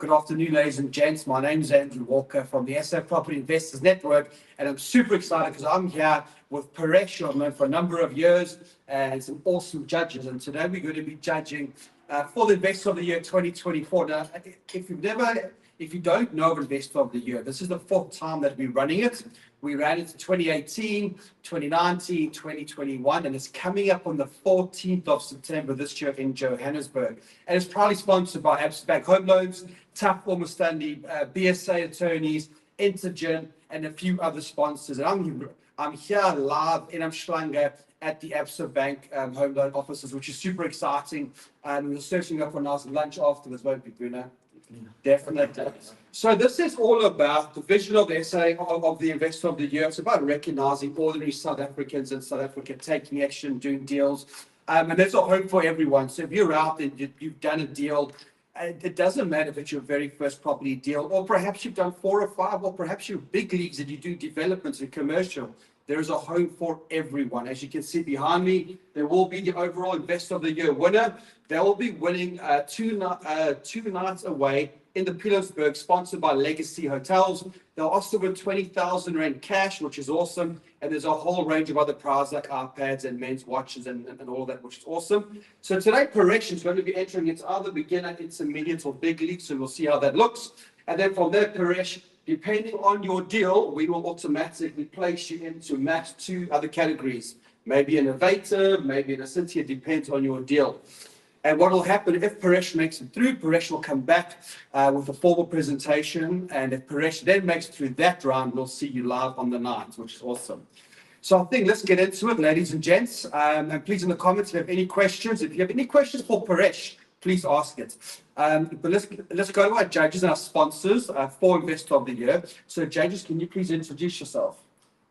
Good afternoon, ladies and gents. My name is Andrew Walker from the SA Property Investors Network, and I'm super excited because I'm here with Paresh, who I've known for a number of years, and some awesome judges. And today we're going to be judging for the Investor of the Year 2024. Now, if you don't know of Investor of the Year, this is the fourth time that we're running it. We ran it in 2018, 2019, 2021, and it's coming up on the 14th of September this year in Johannesburg. And it's proudly sponsored by Absa Bank Home Loans, Tough Former Stanley, BSA Attorneys, Intergen, and a few other sponsors. And I'm here live in Umhlanga at the Absa Bank Home Loan offices, which is super exciting. And we're searching up for a nice lunch afterwards, won't we, Bruno? Definitely. So this is all about the vision of the SA of the Investor of the Year. It's about recognizing ordinary South Africans in South Africa taking action, doing deals. And there's a hope for everyone. So if you're out and you've done a deal, it doesn't matter if it's your very first property deal, or perhaps you've done 4 or 5, or perhaps you're big leagues and you do developments and commercial. There is a home for everyone. As you can see behind me, there will be the overall Investor of the Year winner. They will be winning two nights away in the Pilanesberg, sponsored by Legacy Hotels. They'll also win 20,000 Rand cash, which is awesome. And there's a whole range of other prizes like iPads and men's watches and all of that, which is awesome. So today, Paresh is going to be entering into either beginner, intermediate, or big league. So we'll see how that looks. And then from there, Paresh, depending on your deal, we will automatically place you into match 2 other categories. Maybe innovative, maybe in a city. It depends on your deal. And what will happen if Paresh makes it through, Paresh will come back with a formal presentation. And if Paresh then makes it through that round, we'll see you live on the night, which is awesome. So I think let's get into it, ladies and gents. And please in the comments if you have any questions. If you have any questions for Paresh, please ask it. But let's go to our judges and our sponsors for Investor of the Year. So judges, can you please introduce yourself?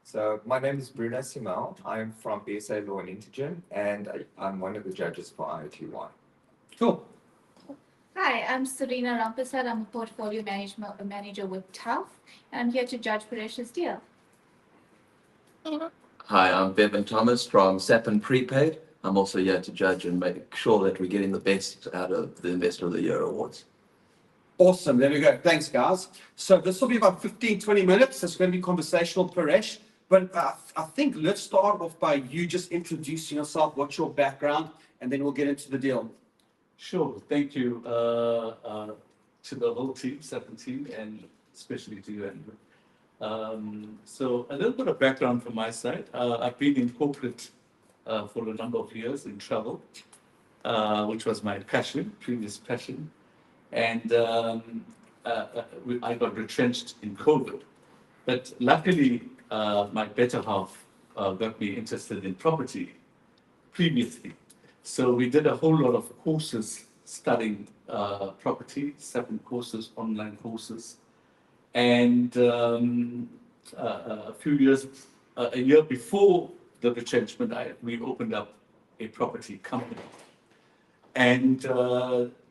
So my name is Bruno Simel. I'm from BSA Law and Intergen, and I'm one of the judges for Ioty. Cool. Hi, I'm Serena Rampasad. I'm a portfolio manager with TAF, and I'm here to judge Paresh's deal. Hi, I'm Bevan Thomas from SAPIN-Prepaid. I'm also here to judge and make sure that we're getting the best out of the Investor of the Year awards. Awesome. There we go. Thanks, guys. So this will be about 15-20 minutes. It's going to be conversational, Paresh. But I think let's start off by you just introducing yourself, what's your background, and then we'll get into the deal. Sure. Thank you to the whole team, SAPIN team, and especially to you, Andrew. So a little bit of background from my side. I've been in corporate for a number of years in travel, which was my previous passion. And I got retrenched in COVID. But luckily, my better half got me interested in property previously. So we did a whole lot of courses studying property, 7 courses, online courses. And a year before the retrenchment, we opened up a property company. And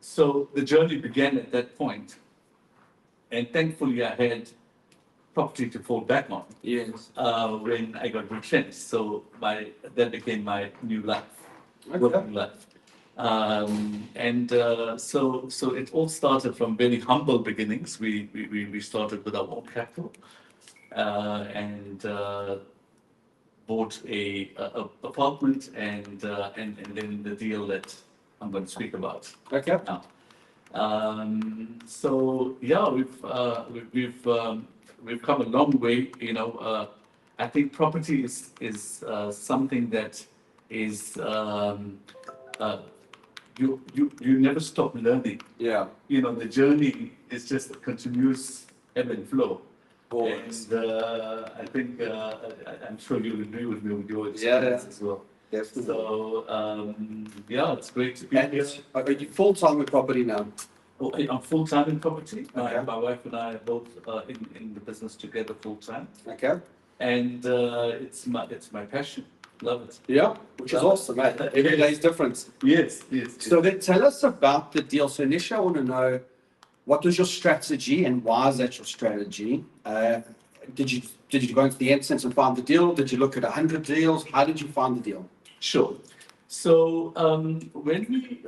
so the journey began at that point. And thankfully, I had property to fall back on. Yes. When I got retrenched. So that became my new life, Okay. working life. So it all started from very humble beginnings. We started with our own capital and bought a apartment and then the deal that I'm going to speak about Okay. now. So yeah, we've come a long way. You know, I think property is something that is you never stop learning. Yeah. You know, the journey is just a continuous ebb and flow. Always. And I think I'm sure you'll agree with me with your experience as well. Definitely. So yeah, it's great to be And here. are you full-time with property now? Oh, I'm full-time in property. Okay. My wife and I are both in the business together full-time. Okay. And it's my passion. Love it. Yeah, which is awesome, mate. Every day is different. Yes. So then tell us about the deal. So initially I want to know, what was your strategy and why is that your strategy? Did you go into the instance and find the deal? Did you look at 100 deals? How did you find the deal? Sure. So when we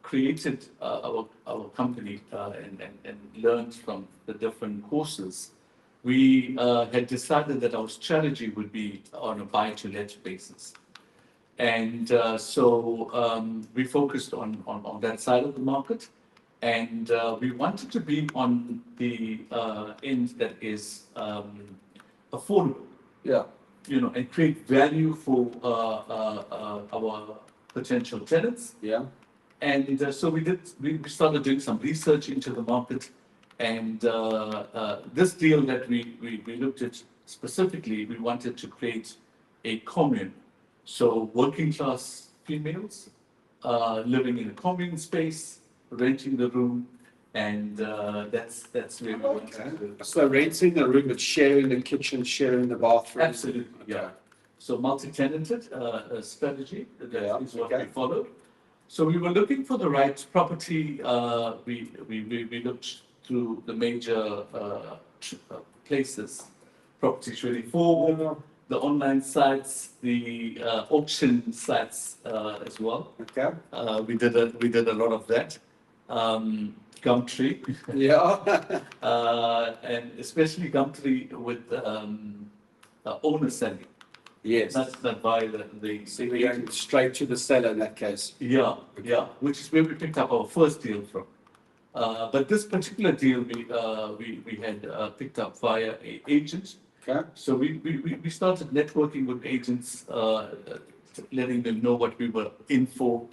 created our company and learned from the different courses, we had decided that our strategy would be on a buy-to-let basis. And we focused on that side of the market. And we wanted to be on the end that is affordable, Yeah. and create value for our potential tenants. Yeah. And so we started doing some research into the market. And this deal that we looked at specifically, we wanted to create a commune. So working class females living in a commune space, renting the room, and that's where we wanted to do. So renting a room, but sharing the kitchen, sharing the bathroom. Absolutely, yeah. So multi-tenanted strategy that is what we followed. So we were looking for the right property. We looked through the major places, Properties 24, the online sites, the auction sites as well. Okay. We did a lot of that. Gumtree, Yeah. and especially Gumtree with owner selling. Yes. Not by the So we're going straight to the seller in that case. Yeah, which is where we picked up our first deal from. But this particular deal we had picked up via an agent. Okay. So we started networking with agents, letting them know what we were in for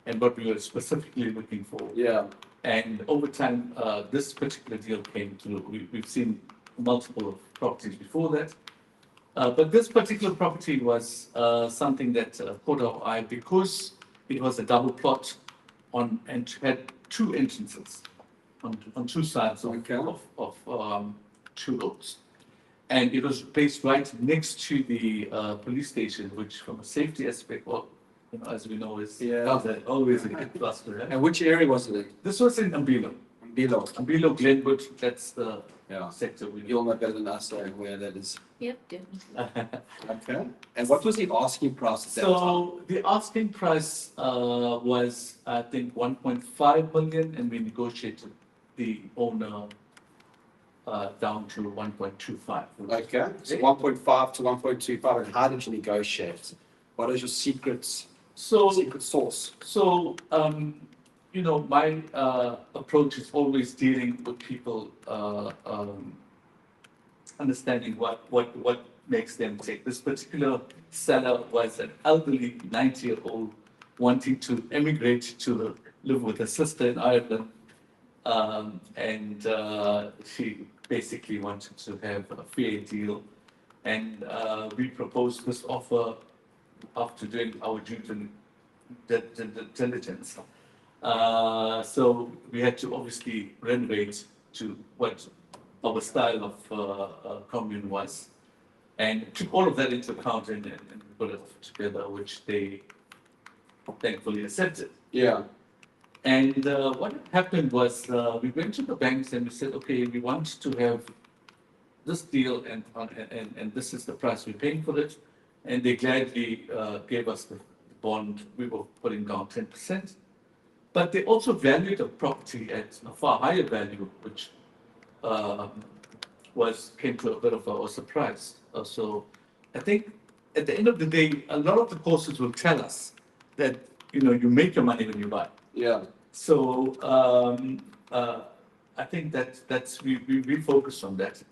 and what we were specifically looking for. Yeah. And over time, this particular deal came through. We've seen multiple of properties before that. But this particular property was something that caught our eye because it was a double plot and had two entrances on two sides of two roads. And it was placed right next to the police station, which from a safety aspect, well, as we know, is always a good cluster. Right? And which area was it in? This was in Ambilo. Ambilo, Glenwood, that's the sector we You'll know better than us where that is. Yep, definitely. Okay. And what was the asking price at that time? So the asking price was, I think, 1.5 million, and we negotiated the owner down to 1.25. Okay. So 1.5 to 1.25. And how did you negotiate? What is your secret sauce? So, my approach is always dealing with people, understanding what makes them tick. This particular seller was an elderly 90-year-old wanting to emigrate to live with her sister in Ireland. And she basically wanted to have a fair deal. And we proposed this offer after doing our due diligence. So we had to obviously renovate to what our style of commune was, and took all of that into account and put it together, which they thankfully accepted. Yeah. And what happened was we went to the banks and we said, okay, we want to have this deal and this is the price we're paying for it. And they gladly gave us the bond. We were putting down 10%. But they also valued the property at a far higher value, which came to a bit of a surprise. So I think at the end of the day, a lot of the courses will tell us that you make your money when you buy. Yeah. So I think that's we focus on that,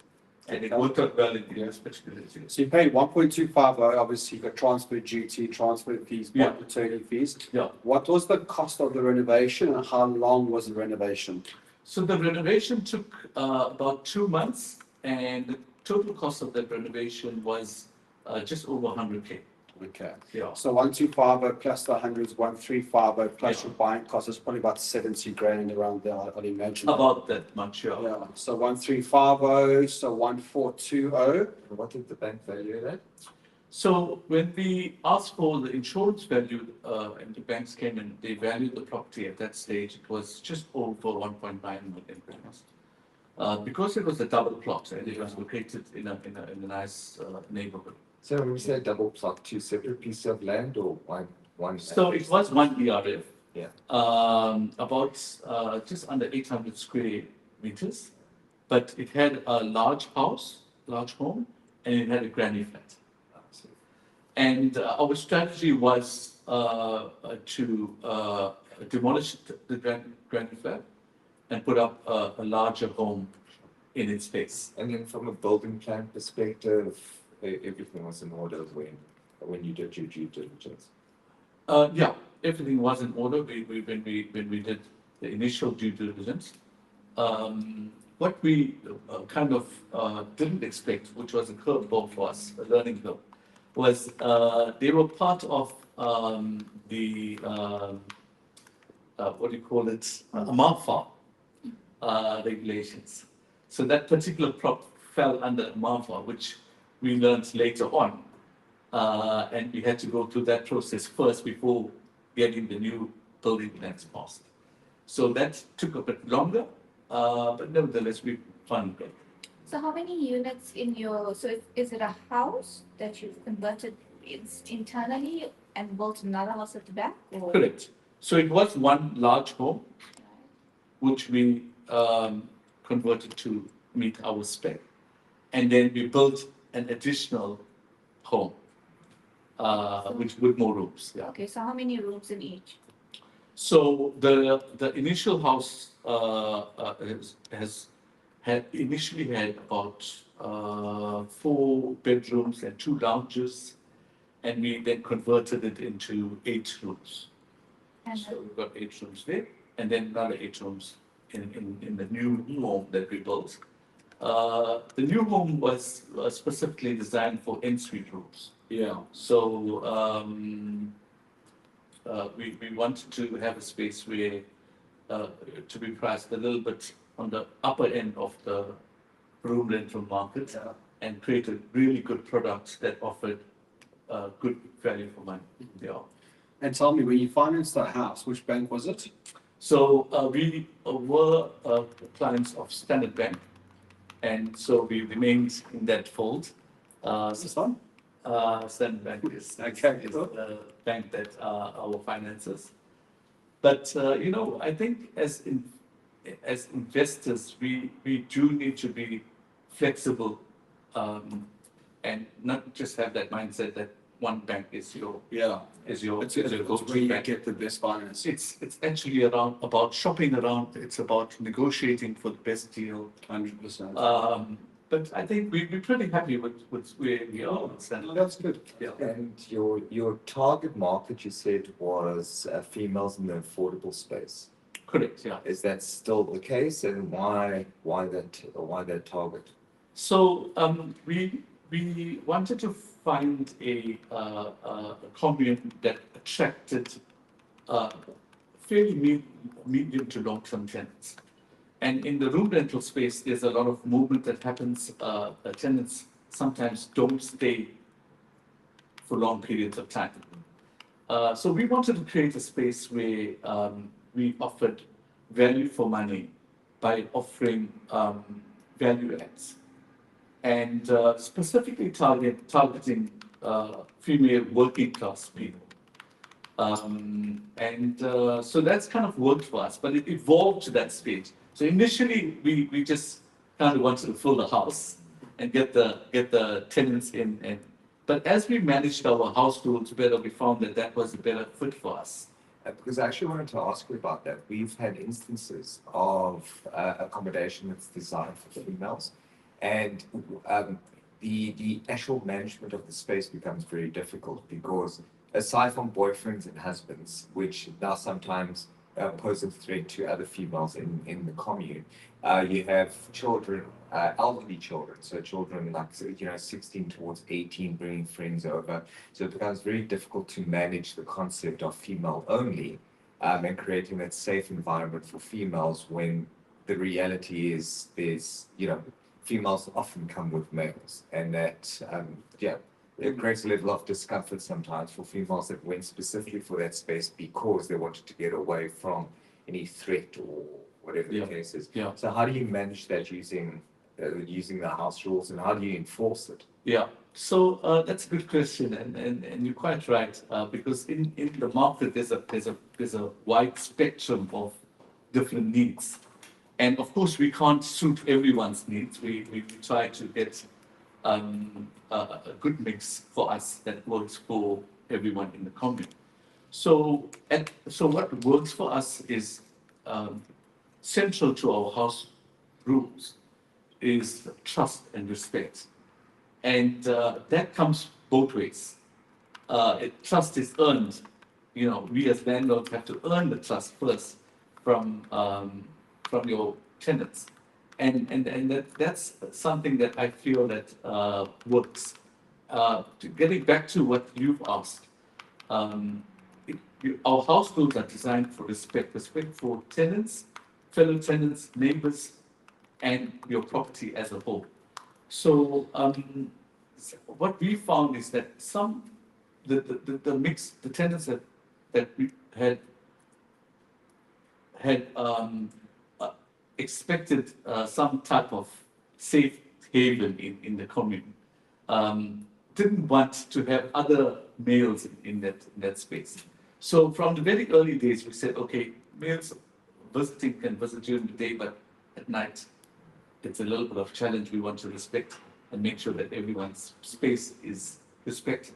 and it worked out well in this particular case. So you paid 1.25. Obviously, you got transfer duty, transfer fees, bond attorney fees. Yeah. What was the cost of the renovation, and how long was the renovation? So the renovation took about 2 months, and the total cost of that renovation was just over 100K. Okay. Yeah. So 125 plus the hundreds, 135 plus your buying cost is probably about 70 grand around there, I'd imagine. About that much, yeah. Yeah. So 1350, so 1420. What did the bank value that? So when we asked for the insurance value, and the banks came and they valued the property at that stage, it was just over 1.9 million. Because it was a double plot and it was located in a nice neighborhood. So when we say double plot, two separate pieces of land or one? So it was one ERF. Yeah. About just under 800 square meters, but it had a large house, large home, and it had a granny flat. And our strategy was to demolish the granny flat and put up a larger home in its place. And then from a building plan perspective, everything was in order when you did your due diligence. Yeah, everything was in order when we did the initial due diligence. What we kind of didn't expect, which was a curveball for us, a learning curve, was they were part of the what do you call it, MAFA regulations. So that particular prop fell under MAFA, which we learned later on. And we had to go through that process first before getting the new building plans passed. So that took a bit longer, but nevertheless, we found it. So how many units in your, so is it a house that you've converted internally and built another house at the back? Or? Correct. So it was one large home, which we converted to meet our spec. And then we built an additional home, which with more rooms. Yeah. Okay, so how many rooms in each? So the initial house had initially had about 4 bedrooms and 2 lounges, and we then converted it into 8 rooms. And So we've got 8 rooms there, and then another 8 rooms in the new home that we built. The new home was specifically designed for en-suite rooms. Yeah. So we wanted to have a space where to be priced a little bit on the upper end of the room rental market, Yeah. and create a really good product that offered good value for money. Yeah. And tell me, when you financed that house, which bank was it? So we were clients of Standard Bank, and so we remained in that fold. What's this one? Standard Bank is Okay. the bank that our finances. But you know, I think as investors, we do need to be flexible, and not just have that mindset that one bank is your Yeah. is your It's is your where go-to you bank. get the best finance. It's actually about shopping around. It's about negotiating for the best deal. 100%. But I think we're pretty happy with where we are. No, that's good. Yeah. And your target market, you said, was females in the affordable space. Correct. Yeah. Is that still the case, and why that target? So we wanted to find a commune that attracted fairly medium to long-term tenants. And in the room rental space, there's a lot of movement that happens. Tenants sometimes don't stay for long periods of time. So we wanted to create a space where we offered value for money by offering value adds, and specifically targeting female working class people. So that's kind of worked for us, but it evolved to that stage. So initially, we just kind of wanted to fill the house and get the tenants in. But as we managed our house tools better, we found that was a better fit for us. Because I actually wanted to ask you about that. We've had instances of accommodation that's designed for females, and the actual management of the space becomes very difficult because aside from boyfriends and husbands, which now sometimes pose a threat to other females in the commune, you have children, elderly children, so children like 16 towards 18 bringing friends over. So it becomes very difficult to manage the concept of female only, and creating that safe environment for females when the reality is there's females often come with males, and that it creates a level of discomfort sometimes for females that went specifically for that space because they wanted to get away from any threat or whatever the case is. Yeah. So how do you manage that using using the house rules, and how do you enforce it? Yeah, so that's a good question, and you're quite right, because in the market there's a wide spectrum of different needs, and of course we can't suit everyone's needs. We try to get a good mix for us that works for everyone in the commune. So what works for us is central to our house rules is trust and respect. And that comes both ways. Trust is earned. You know, we as landlords have to earn the trust first from your tenants, and that's something that I feel that works. Getting back to what you've asked, our house rules are designed for respect for tenants, fellow tenants, neighbors, and your property as a whole. So what we found is that the mix, the tenants that we had expected some type of safe haven in the commune, didn't want to have other males in that space. So from the very early days, we said, okay, males visiting can visit during the day, but at night, it's a little bit of challenge. We want to respect and make sure that everyone's space is respected.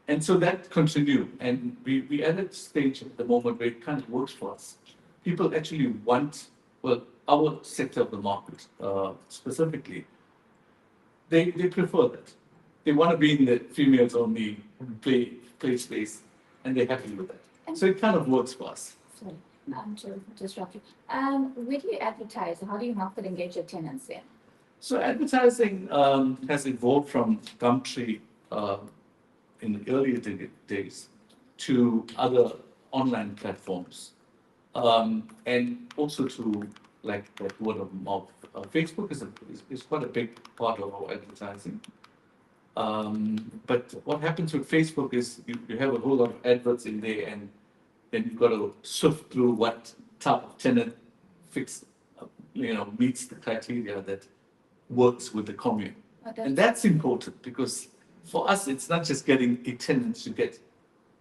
And so that continued. And we at a stage at the moment where it kind of works for us. People actually want, well, our sector of the market specifically, they prefer that. They want to be in the females only play space, and they're happy with that. So it kind of works for us. Sorry, to disrupt you. Where do you advertise? How do you market and engage your tenants then? So advertising has evolved from Gumtree in the earlier days to other online platforms, and also to like that word of mouth. Facebook is quite a big part of our advertising. But what happens with Facebook is you have a whole lot of adverts in there, and then you've got to sift through what type of tenant meets the criteria that works with the commune. And that's important because for us, it's not just getting a tenant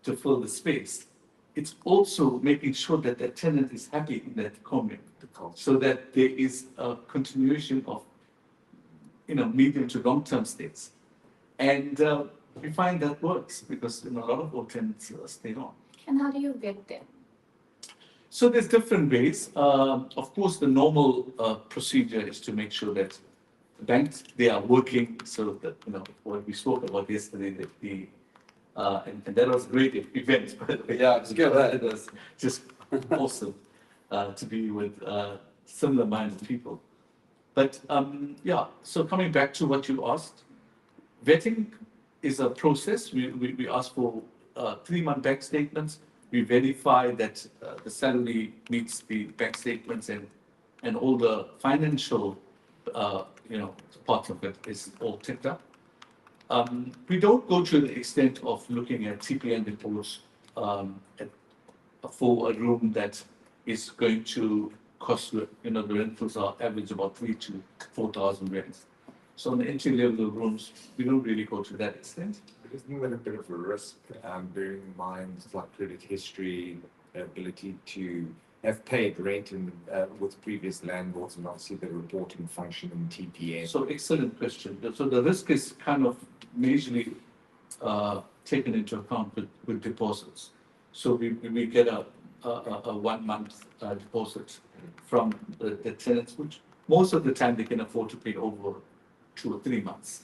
to fill the space. It's also making sure that that tenant is happy in that commune, so that there is a continuation of, medium to long-term stays. And we find that works because a lot of our tenants stay on. And how do you get them? So there's different ways. Of course, the normal procedure is to make sure that the banks, they are working so that, what we spoke about yesterday, and that was a great event. Yeah, it's good. It was just awesome to be with similar-minded people. But so coming back to what you asked, vetting is a process. We ask for 3-month bank statements. We verify that the salary meets the bank statements and all the financial, part of it is all ticked up. We don't go to the extent of looking at TPN reports for a room that is going to cost, the rentals are average about 3,000 to 4,000 rands. So on the entry-level rooms, we don't really go to that extent. Isn't that a bit of a risk, bearing in mind like credit history, ability to have paid rent with previous landlords, and obviously the reporting function in TPN? So excellent question. So the risk is kind of majorly taken into account with deposits. So we get a 1-month deposit from the tenants, which most of the time they can afford to pay over 2 or 3 months.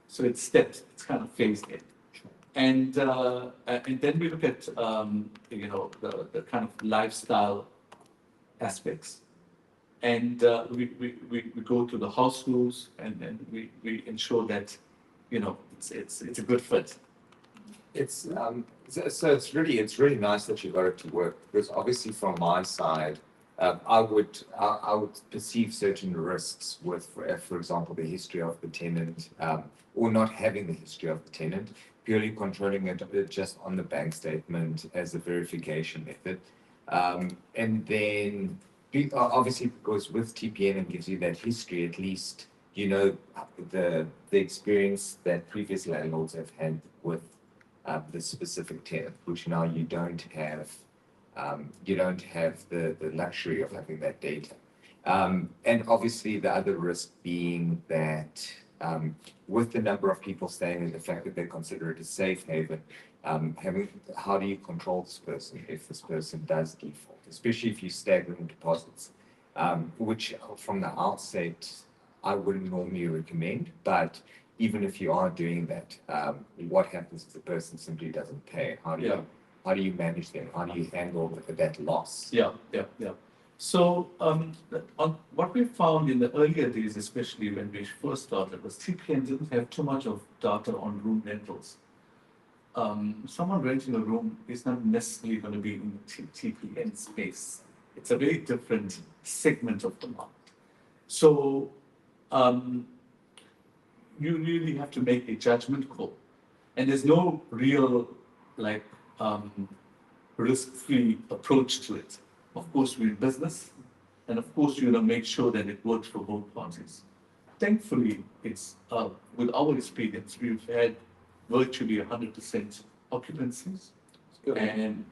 So it's stepped, it's kind of phased in. And then we look at, the kind of lifestyle aspects. And we go to the house rules, and then we ensure that, it's a good fit. So it's really nice that you got it to work, because obviously from my side, I would perceive certain risks with, for example, the history of the tenant, or not having the history of the tenant, purely controlling it just on the bank statement as a verification method. And then obviously because with TPN it gives you that history, at least you know, the experience that previous landlords have had with the specific tenant, which now you don't have. You don't have the luxury of having that data. And obviously, the other risk being that with the number of people staying and the fact that they consider it a safe haven, how do you control this person if this person does default, especially if you stagger deposits, which from the outset I wouldn't normally recommend. But even if you are doing that, what happens if the person simply doesn't pay? How do you manage them? How do you handle that loss? Yeah. So, on what we found in the earlier days, especially when we first started, was TPN didn't have too much of data on room rentals. Someone renting a room is not necessarily going to be in the TPN space. It's a very different segment of the market. So, you really have to make a judgment call. And there's no real, like, risk-free approach to it. Of course, we're in business, and of course, you want to make sure that it works for both parties. Thankfully, it's with our experience, we've had virtually 100% occupancies and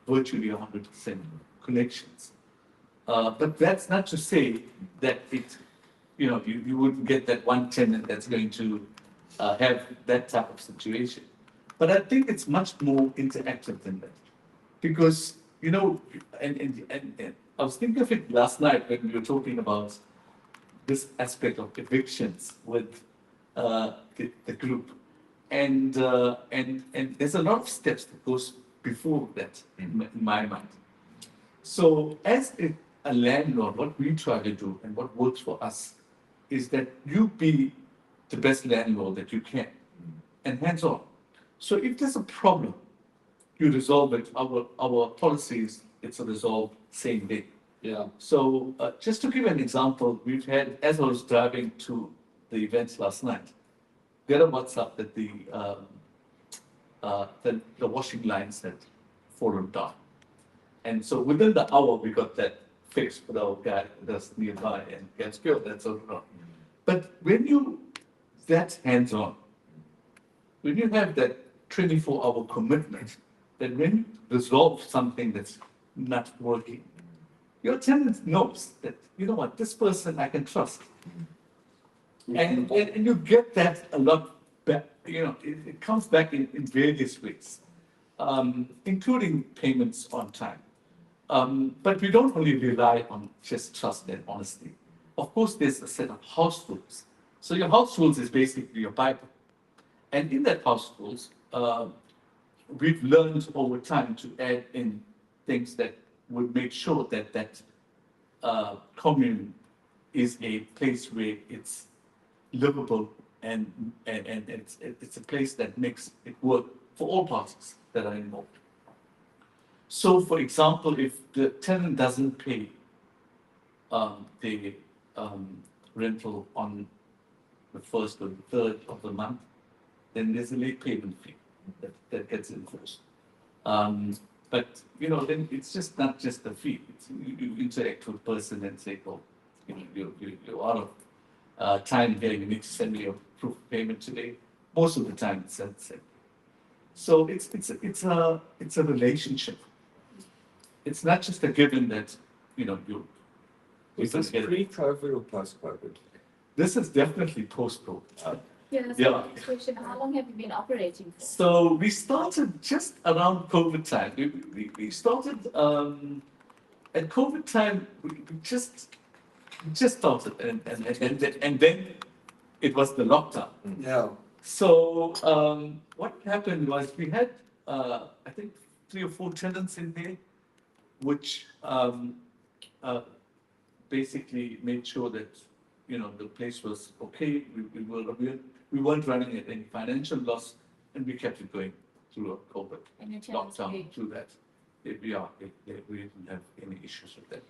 virtually 100% connections. But that's not to say that you wouldn't get that one tenant that's going to have that type of situation. But I think it's much more interactive than that. Because, and I was thinking of it last night when we were talking about this aspect of evictions with the group. And there's a lot of steps that goes before that in my mind. So as a landlord, what we try to do and what works for us is that you be the best landlord that you can and hands on. So if there's a problem, you resolve it. Our policies, it's a resolve same day. Yeah. So just to give an example, we've had, as I was driving to the events last night, get a WhatsApp that the washing lines had fallen down. And so within the hour, we got that fixed with our guy that's nearby and gets killed. That's all wrong. But that's hands-on. When you have that 24-hour commitment, that when you resolve something that's not working, your tenant knows that, you know what, this person I can trust. And you get that a lot back, it comes back in various ways, including payments on time. But we don't only rely on just trust and honesty. Of course, there's a set of house rules. So your house rules is basically your Bible. And in that house rules, we've learned over time to add in things that would make sure that commune is a place where it's livable and it's a place that makes it work for all parties that are involved. So, for example, if the tenant doesn't pay the rental on the first or the third of the month, then there's a late payment fee that gets enforced. But then it's just not just the fee. You interact with the person and say, "Oh, you're out of time here. You need to send me your proof of payment today." Most of the time, it's that same. So it's a relationship. It's not just a given that you. Is this pre-COVID or post-COVID? This is definitely post-COVID. Yeah. Question: how long have you been operating for? So we started just around COVID time. We started at COVID time. We just started, and then it was the lockdown. Yeah. So what happened was we had I think 3 or 4 tenants in there, which basically made sure that the place was okay. We weren't running at any financial loss, and we kept it going through a COVID And your tenants lockdown paid. through that. We didn't have any issues with that.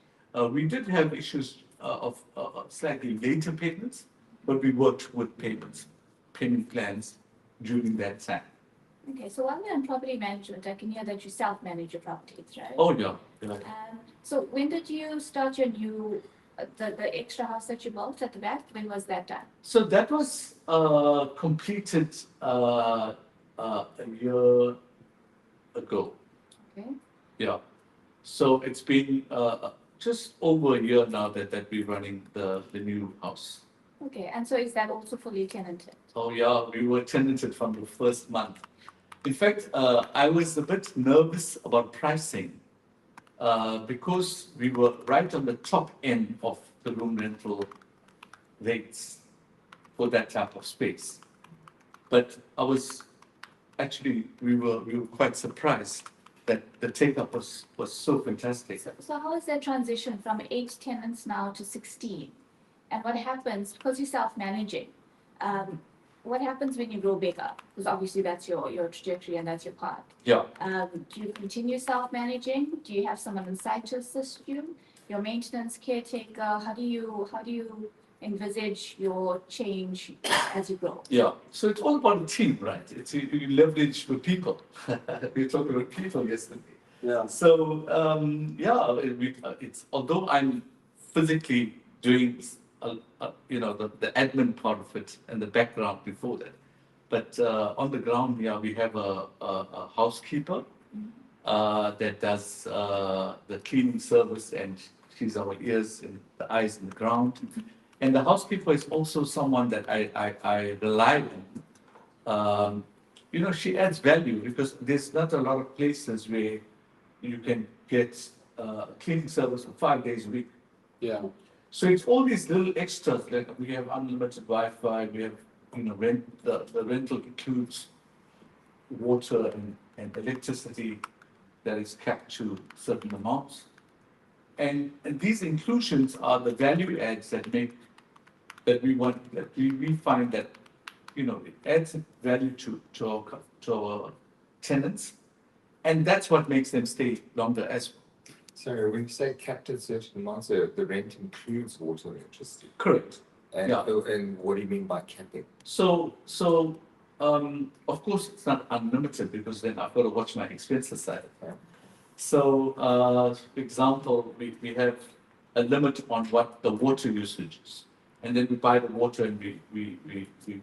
We did have issues of slightly later payments, but we worked with payment plans during that time. Okay, so while we're on property management, I can hear that you self-manage your properties, right? Oh yeah. So when did you start your new the extra house that you built at the back, when was that done? So that was completed a year ago. Okay. Yeah. So it's been just over a year now that we're running the new house. Okay, and so is that also fully tenanted? Oh yeah, we were tenanted from the first month. In fact, I was a bit nervous about pricing because we were right on the top end of the room rental rates for that type of space. But I was actually we were quite surprised that the take-up was so fantastic. So how is that transition from 8 tenants now to 16? And what happens, because you're self-managing, what happens when you grow bigger? Because obviously that's your trajectory and that's your path. Yeah. Do you continue self-managing? Do you have someone on site to assist you? Your maintenance caretaker, how do you envisage your change as you grow? Yeah. So it's all about the team, right? It's you leverage with people. We talked about people yesterday. Yeah. So it's although I'm physically doing the admin part of it and the background before that, but on the ground, we have a housekeeper that does the cleaning service, and she's our ears and the eyes in the ground. And the housekeeper is also someone that I rely on. She adds value because there's not a lot of places where you can get cleaning service for 5 days a week. Yeah. So it's all these little extras. Like we have unlimited Wi-Fi. We have rent. The rental includes water and electricity that is capped to certain amounts. And these inclusions are the value adds that we find that it adds value to our tenants, and that's what makes them stay longer as well. So when you say capped at certain amounts, the rent includes water and electricity. Correct. And, Yeah. and what do you mean by capping? So of course it's not unlimited because then I've got to watch my expenses side. Yeah. So for example, we have a limit on what the water usage is. And then we buy the water and we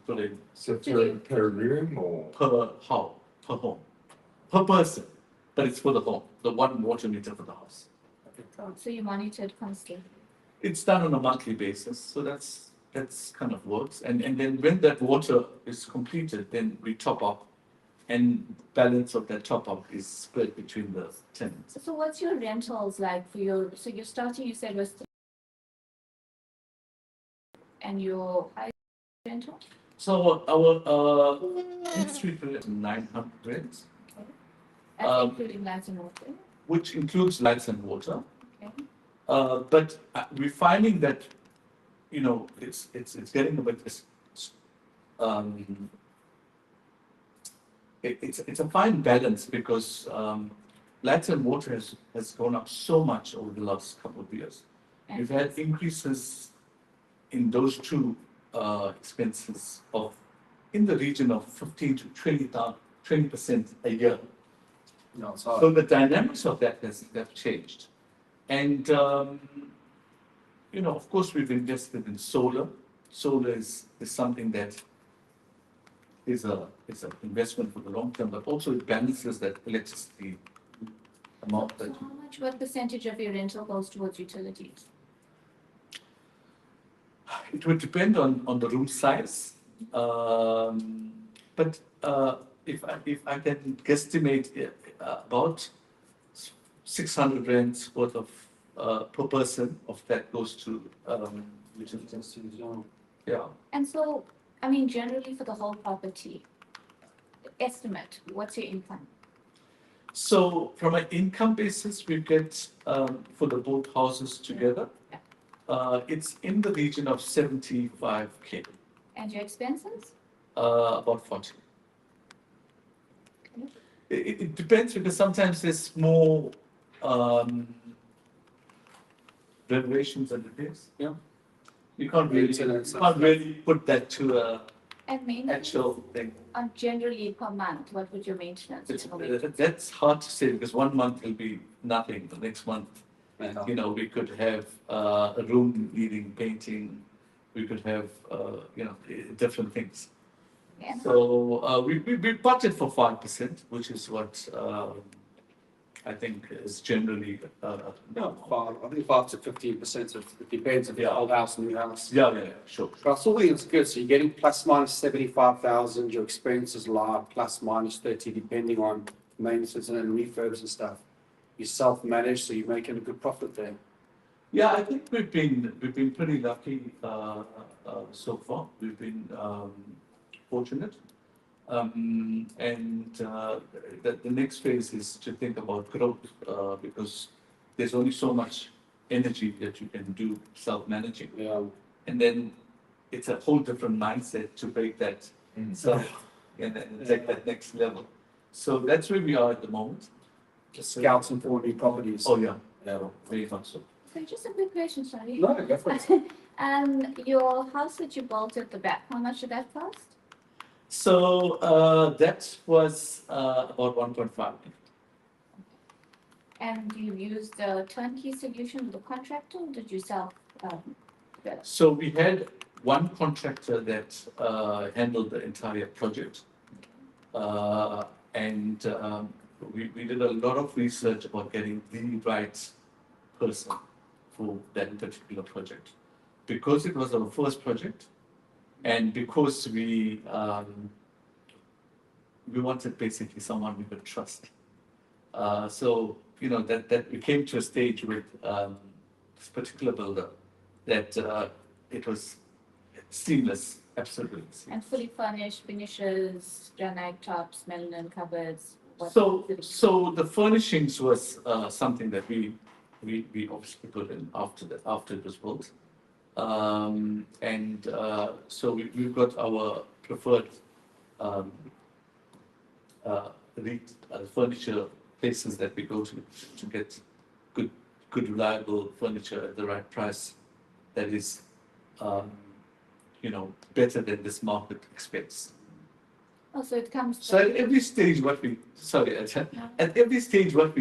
put in So per room or? per house, per home, per person. But it's for the home, the 1 water meter for the house. So you monitor it constantly? It's done on a monthly basis, so that's kind of works. And then when that water is completed, then we top up, and balance of that top up is split between the tenants. So what's your rentals like for your? So you're starting, you said was, and your high rental? So our in-suite rate is 900 rents, That's including lights and water. which includes lights and water. Okay. But we're finding that it's getting a bit it's a fine balance because lights and water has gone up so much over the last couple of years. And We've had increases in those two expenses of in the region of 15 to 20% a year. No, So the dynamics of that have changed. And of course we've invested in solar. Solar is something that is an investment for the long term, but also it balances that electricity amount So that what percentage of your rental goes towards utilities? it would depend on the room size. But if I can guesstimate about 600 rents worth of per person of that goes to utilities. Yeah. And so, I mean, generally for the whole property, estimate, what's your income? So from an income basis, we get for the both houses together, it's in the region of 75K, And your expenses? about 40. It depends because sometimes there's more renovations and repairs. Yeah. You can't really put that to a And maintenance? actual thing. Generally per month, what would your maintenance It's, bill be? that's hard to say because 1 month will be nothing, the next month Yeah. You know, we could have a room needing painting. We could have, you know, different things. Yeah. So we budget for 5%, which is what I think is generally. Yeah, I think 5 to 15%. It depends if it's Yeah. old house, new house. Yeah, sure. But I still think it's good. So you're getting plus minus 75,000. Your expense is live plus minus 30, depending on maintenance and refurbs and stuff. You self-manage, so you're making a good profit there. Yeah, I think we've been pretty lucky so far. We've been fortunate. And the next phase is to think about growth because there's only so much energy that you can do self-managing. Yeah. And then it's a whole different mindset to break that self and then take that next level. So that's where we are at the moment. Just scouting for new properties. Oh, yeah, Yeah. very much so. So just a quick question, sorry. No, go for it. Your house that you built at the back, how much did that cost? So that was about 1.5. And you used a turnkey solution with the contractor, or did you self develop? So we had one contractor that handled the entire project. And we did a lot of research about getting the right person for that particular project. Because it was our first project, and because we wanted basically someone we could trust. So, you know, that we came to a stage with this particular builder that it was seamless, absolutely seamless. And fully furnished, finishes, granite tops, melanin cupboards. So the furnishings was something that we obviously put in after it was built. So we've got our preferred furniture places that we go to get good reliable furniture at the right price that is you know, better than this market expects. Oh, so it comes. So at every stage what we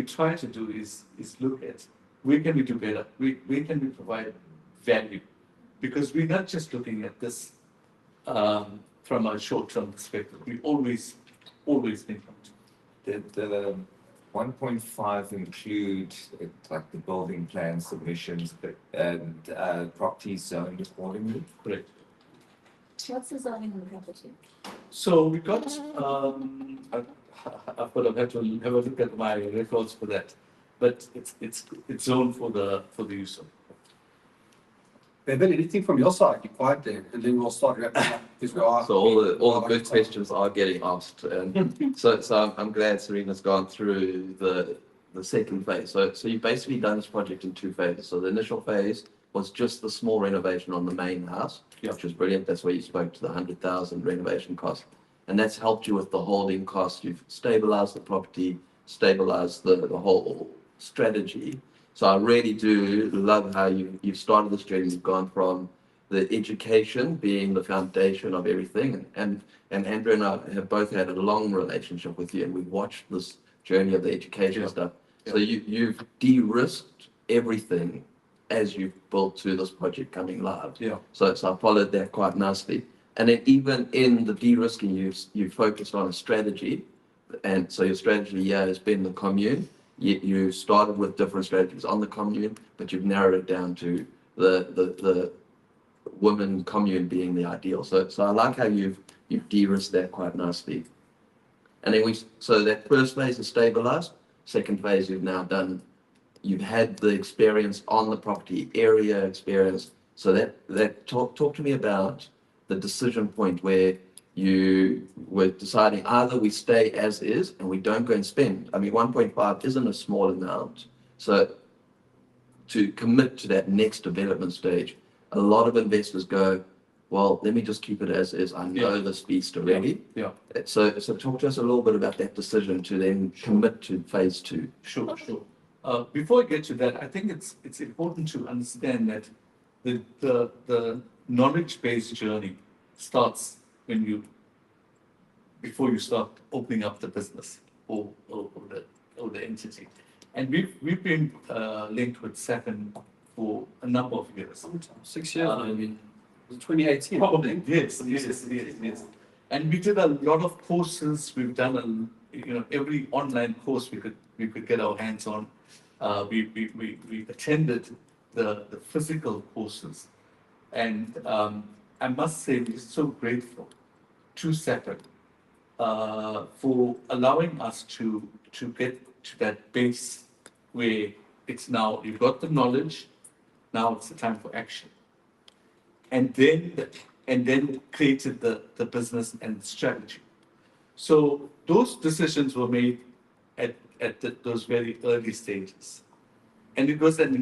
try to do is look at where can we do better, where can we provide value, because we're not just looking at this from a short-term perspective. We always think about it. Did the 1.5 include like the building plan submissions and property zoned accordingly? Correct. What's the zoning on the property? So we got, I've had to have a look at my records for that, but it's zoned for the use of. Bevan, anything from your side? You're quiet there, and then we'll start wrapping up because we are. So all the good questions are getting asked, and so I'm glad Serena's gone through the second phase. So you've basically done this project in two phases. So the initial phase was just the small renovation on the main house, which was brilliant. That's where you spoke to the 100,000 renovation cost, and that's helped you with the holding costs. You've stabilized the property, stabilized the whole strategy. So I really do love how you've started this journey. You've gone from the education being the foundation of everything, and Andrew and I have both had a long relationship with you, and we've watched this journey of the education stuff. So you've de-risked everything as you've built to this project coming live. Yeah. So I followed that quite nicely. And then even in the de-risking, you focused on a strategy. And so your strategy here has been the commune. You started with different strategies on the commune, but you've narrowed it down to the women commune being the ideal. So I like how you've de-risked that quite nicely. And then so that first phase is stabilized. Second phase you've now done. You've had the experience on the property, area experience. So that talk to me about the decision point where you were deciding either we stay as is and we don't go and spend. I mean, 1.5 isn't a small amount. So to commit to that next development stage, a lot of investors go, well, let me just keep it as is. I know this beast already. Yeah. So talk to us a little bit about that decision to then commit to phase two. Sure. Before I get to that, I think it's important to understand that the knowledge-based journey starts before you start opening up the business or the entity. And we've been linked with SAPIN for a number of years. 6 years, Um, maybe. 2018. Probably, yes. And we did a lot of courses. We've done every online course we could get our hands on. We attended the physical courses, and I must say we're so grateful to SAPIN for allowing us to get to that base where it's now you've got the knowledge, now it's the time for action. And then created the business and strategy. So those decisions were made at those very early stages, and it was a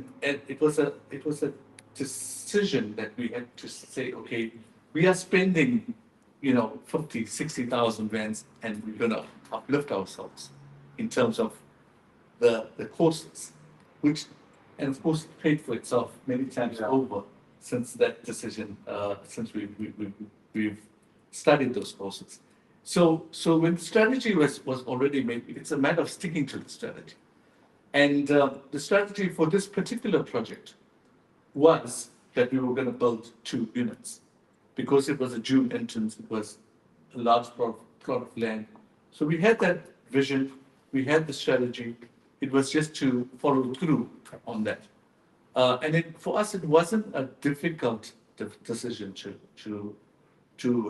decision that we had to say, okay, we are spending 50,000-60,000 rands, and we're going to uplift ourselves in terms of the courses, which, and of course, paid for itself many times over since that decision, since we've studied those courses. So when the strategy was already made, it's a matter of sticking to the strategy. And the strategy for this particular project was that we were going to build 2 units. Because it was a June entrance, it was a large plot of land. So we had that vision, we had the strategy. It was just to follow through on that. And for us, it wasn't a difficult decision to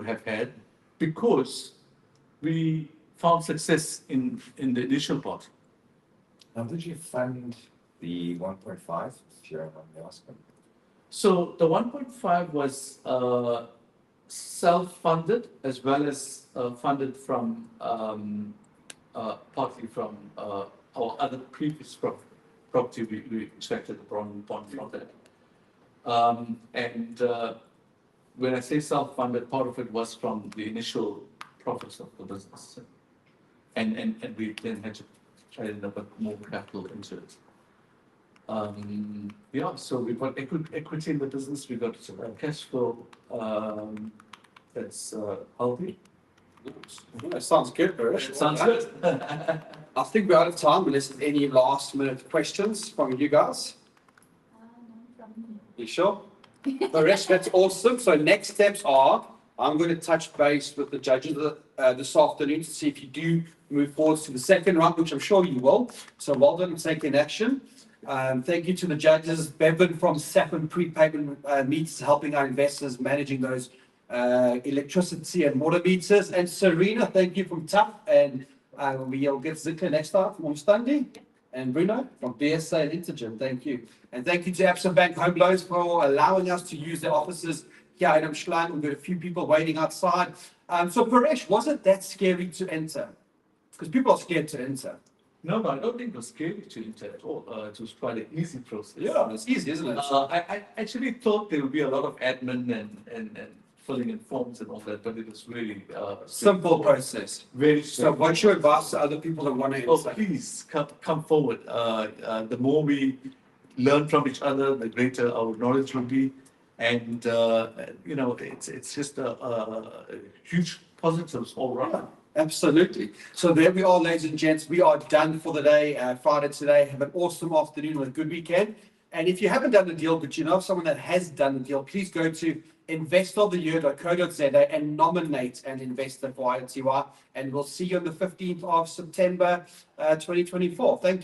have had, because we found success in the initial part. How did you fund the 1.5, if you don't mind me asking? So the 1.5 was self-funded, as well as funded from partly from our other previous property. We extracted the bond from that. And when I say self-funded, part of it was from the initial profits of the business, and we then had to try to put more capital into it. So we've got equity in the business. We got cash flow that's healthy. That sounds good, Paresh. It sounds good. I think we're out of time unless there's any last minute questions from you guys. No, from me. You sure? Paresh, that's awesome. So next steps are, I'm going to touch base with the judges this afternoon to see if you do move forward to the second round, which I'm sure you will. So well done in taking action. Thank you to the judges. Bevan from SAPIN-Prepaid meets helping our investors managing those electricity and water meters. And Serena, thank you from TAP. And we'll get Zika next time from Omstandi. And Bruno from BSA and Intergen, thank you. And thank you to Absa Bank Home Loans for allowing us to use their offices here in Umschlang. We've got a few people waiting outside. So Paresh, was it that scary to enter? Because people are scared to enter. No, I don't think it was scary to enter at all. It was quite an easy process. Yeah, it's easy, isn't it? I actually thought there would be a lot of admin and filling in forms and all that, but it was really Simple process. very So simple. what's your advice to other people that want to Oh, enter? please come forward. The more we learn from each other, the greater our knowledge will be, and it's just a huge positives all around. Absolutely. So there we are, ladies and gents. We are done for the day, Friday today. Have an awesome afternoon and a good weekend. And if you haven't done the deal, but you know someone that has done the deal, please go to investoroftheyear.co.za and nominate an investor for IOTY. And we'll see you on the 15th of September, 2024. Thank you.